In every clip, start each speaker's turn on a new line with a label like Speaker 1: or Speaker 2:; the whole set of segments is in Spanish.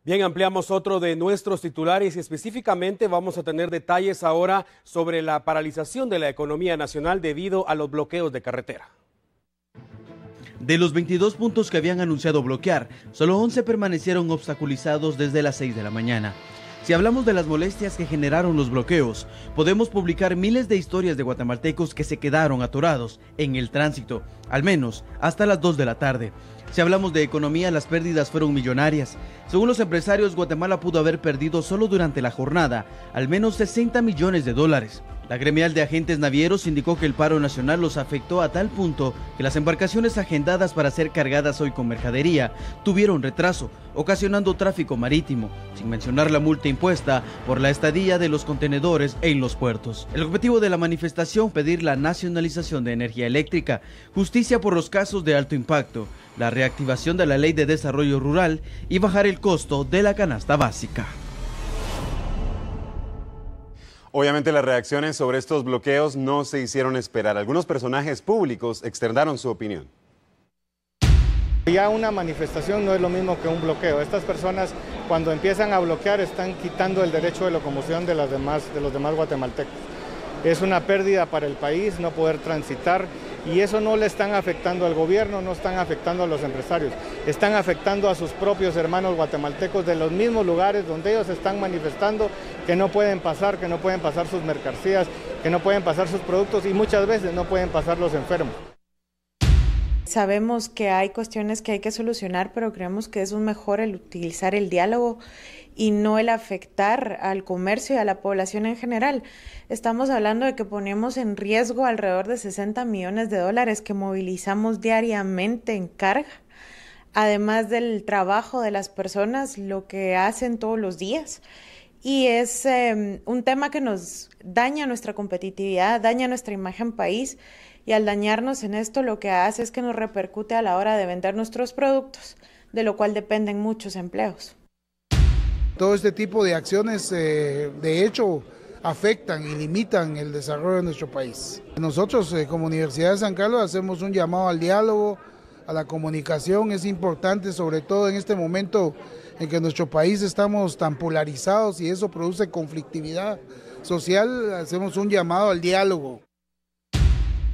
Speaker 1: Bien, ampliamos otro de nuestros titulares y específicamente vamos a tener detalles ahora sobre la paralización de la economía nacional debido a los bloqueos de carretera.
Speaker 2: De los 22 puntos que habían anunciado bloquear, solo 11 permanecieron obstaculizados desde las 6 de la mañana. Si hablamos de las molestias que generaron los bloqueos, podemos publicar miles de historias de guatemaltecos que se quedaron atorados en el tránsito, al menos hasta las 2 de la tarde. Si hablamos de economía, las pérdidas fueron millonarias. Según los empresarios, Guatemala pudo haber perdido solo durante la jornada al menos 60 millones de dólares. La gremial de agentes navieros indicó que el paro nacional los afectó a tal punto que las embarcaciones agendadas para ser cargadas hoy con mercadería tuvieron retraso, ocasionando tráfico marítimo, sin mencionar la multa impuesta por la estadía de los contenedores en los puertos. El objetivo de la manifestación, pedir la nacionalización de energía eléctrica, justicia por los casos de alto impacto, la reactivación de la Ley de Desarrollo Rural y bajar el costo de la canasta básica.
Speaker 3: Obviamente las reacciones sobre estos bloqueos no se hicieron esperar. Algunos personajes públicos externaron su opinión.
Speaker 4: Ya una manifestación no es lo mismo que un bloqueo. Estas personas cuando empiezan a bloquear están quitando el derecho de locomoción de los demás guatemaltecos. Es una pérdida para el país no poder transitar y eso no le están afectando al gobierno, no están afectando a los empresarios, están afectando a sus propios hermanos guatemaltecos de los mismos lugares donde ellos están manifestando que no pueden pasar sus mercancías, que no pueden pasar sus productos y muchas veces no pueden pasar los enfermos.
Speaker 5: Sabemos que hay cuestiones que hay que solucionar, pero creemos que es mejor el utilizar el diálogo y no el afectar al comercio y a la población en general. Estamos hablando de que ponemos en riesgo alrededor de 60 millones de dólares que movilizamos diariamente en carga, además del trabajo de las personas, lo que hacen todos los días. Y es un tema que nos daña nuestra competitividad, daña nuestra imagen país, y al dañarnos en esto lo que hace es que nos repercute a la hora de vender nuestros productos, de lo cual dependen muchos empleos.
Speaker 6: Todo este tipo de acciones, de hecho, afectan y limitan el desarrollo de nuestro país. Nosotros, como Universidad de San Carlos, hacemos un llamado al diálogo, a la comunicación. Es importante, sobre todo en este momento en que en nuestro país estamos tan polarizados y eso produce conflictividad social, hacemos un llamado al diálogo.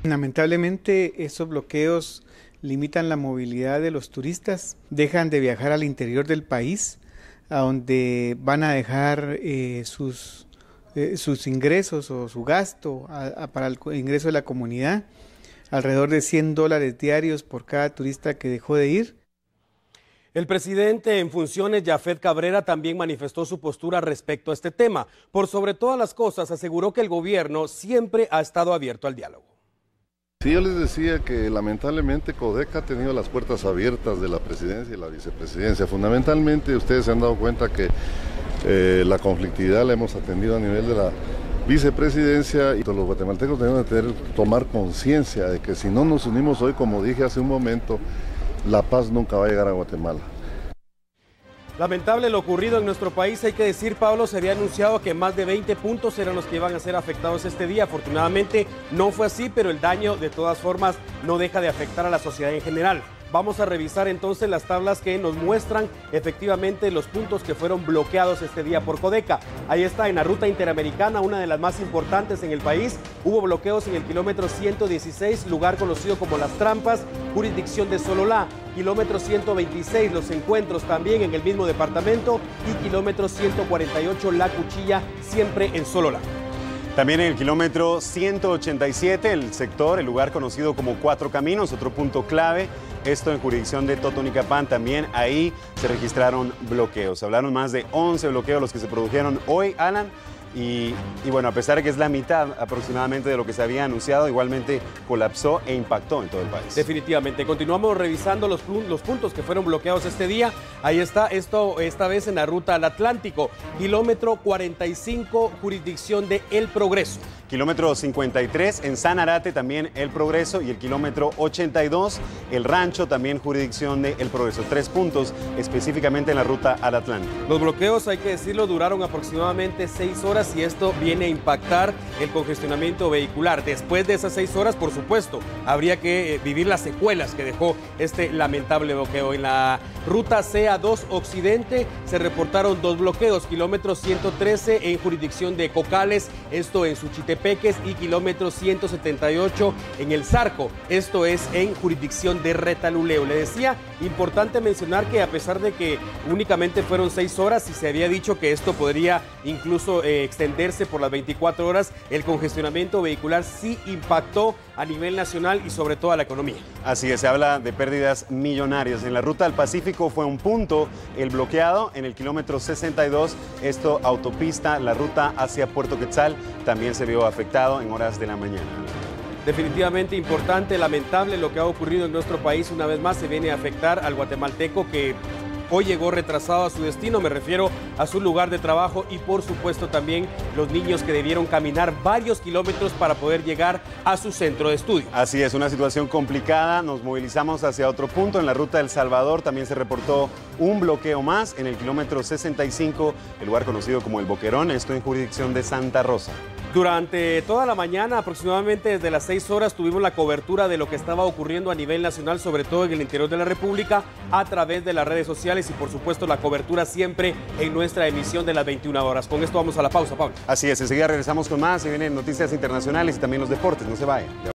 Speaker 4: Lamentablemente, esos bloqueos limitan la movilidad de los turistas, dejan de viajar al interior del país, a donde van a dejar sus ingresos o su gasto para el ingreso de la comunidad, alrededor de $100 diarios por cada turista que dejó de ir.
Speaker 1: El presidente en funciones, Yafet Cabrera, también manifestó su postura respecto a este tema. Por sobre todas las cosas, aseguró que el gobierno siempre ha estado abierto al diálogo.
Speaker 7: Sí, yo les decía que lamentablemente CODEC ha tenido las puertas abiertas de la presidencia y la vicepresidencia. Fundamentalmente ustedes se han dado cuenta que la conflictividad la hemos atendido a nivel de la vicepresidencia y los guatemaltecos debemos de tomar conciencia de que si no nos unimos hoy, como dije hace un momento, la paz nunca va a llegar a Guatemala.
Speaker 1: Lamentable lo ocurrido en nuestro país, hay que decir, Pablo, se había anunciado que más de 20 puntos eran los que iban a ser afectados este día. Afortunadamente no fue así, pero el daño de todas formas no deja de afectar a la sociedad en general. Vamos a revisar entonces las tablas que nos muestran efectivamente los puntos que fueron bloqueados este día por Codeca. Ahí está, en la ruta interamericana, una de las más importantes en el país, hubo bloqueos en el kilómetro 116, lugar conocido como Las Trampas, jurisdicción de Sololá, kilómetro 126, Los Encuentros también en el mismo departamento y kilómetro 148, La Cuchilla, siempre en Sololá.
Speaker 3: También en el kilómetro 187, el sector, el lugar conocido como Cuatro Caminos, otro punto clave, esto en jurisdicción de Totonicapán, también ahí se registraron bloqueos. Hablaron más de 11 bloqueos los que se produjeron hoy, Alan, y bueno, a pesar de que es la mitad aproximadamente de lo que se había anunciado, igualmente colapsó e impactó en todo el país.
Speaker 1: Definitivamente. Continuamos revisando los puntos que fueron bloqueados este día. Ahí está, esta vez en la ruta al Atlántico, kilómetro 45, jurisdicción de El Progreso.
Speaker 3: Kilómetro 53 en Sanarate, también El Progreso, y el kilómetro 82, El Rancho, también jurisdicción de El Progreso. 3 puntos específicamente en la ruta al Atlántico.
Speaker 1: Los bloqueos, hay que decirlo, duraron aproximadamente 6 horas y esto viene a impactar el congestionamiento vehicular. Después de esas 6 horas, por supuesto, habría que vivir las secuelas que dejó este lamentable bloqueo. En la ruta C carretera 2 Occidente se reportaron 2 bloqueos, kilómetro 113 en jurisdicción de Cocales, esto en Suchitepeques, y kilómetro 178 en El Zarco, esto es en jurisdicción de Retaluleu. Le decía, importante mencionar que a pesar de que únicamente fueron 6 horas y se había dicho que esto podría incluso extenderse por las 24 horas, el congestionamiento vehicular sí impactó a nivel nacional y sobre todo a la economía.
Speaker 3: Así es, se habla de pérdidas millonarias. En la ruta al Pacífico fue un punto el bloqueado en el kilómetro 62, esto autopista, la ruta hacia Puerto Quetzal también se vio afectado en horas de la mañana.
Speaker 1: Definitivamente importante, lamentable lo que ha ocurrido en nuestro país. Una vez más se viene a afectar al guatemalteco que hoy llegó retrasado a su destino, me refiero a su lugar de trabajo, y por supuesto también los niños que debieron caminar varios kilómetros para poder llegar a su centro de estudio.
Speaker 3: Así es, una situación complicada. Nos movilizamos hacia otro punto. En la ruta del Salvador también se reportó un bloqueo más en el kilómetro 65, el lugar conocido como El Boquerón, esto en jurisdicción de Santa Rosa.
Speaker 1: Durante toda la mañana, aproximadamente desde las 6 horas, tuvimos la cobertura de lo que estaba ocurriendo a nivel nacional, sobre todo en el interior de la República, a través de las redes sociales y por supuesto la cobertura siempre en nuestra emisión de las 21 horas. Con esto vamos a la pausa, Pablo.
Speaker 3: Así es, enseguida regresamos con más, se vienen noticias internacionales y también los deportes, no se vayan.